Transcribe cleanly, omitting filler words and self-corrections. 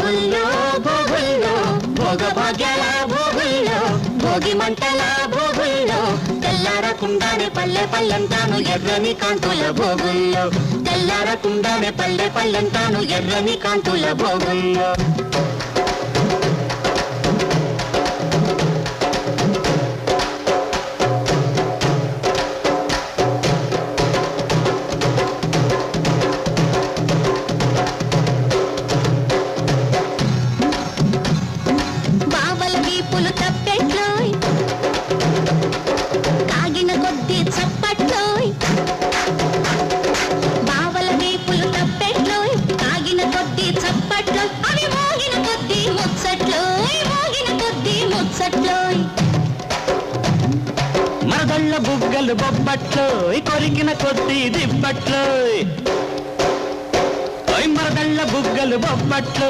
భోగుల్లో భోగుల్లో భోగభాగ్యాల భోగుల్లో భోగి మంటల భోగుల్లో తెల్లారకుండానే పల్లె పల్లెంతాను ఎర్రని కాంతుల భోగుల్లో తెల్లారకుండానే పల్లె పల్లెంతాను ఎర్రని కాంతుల భోగుల్లో మరదళ్ళ బుగ్గలు బొబ్బట్లో కొరికిన కొద్ది దిబ్బట్లో మరదళ్ళ బుగ్గలు బొబ్బట్లో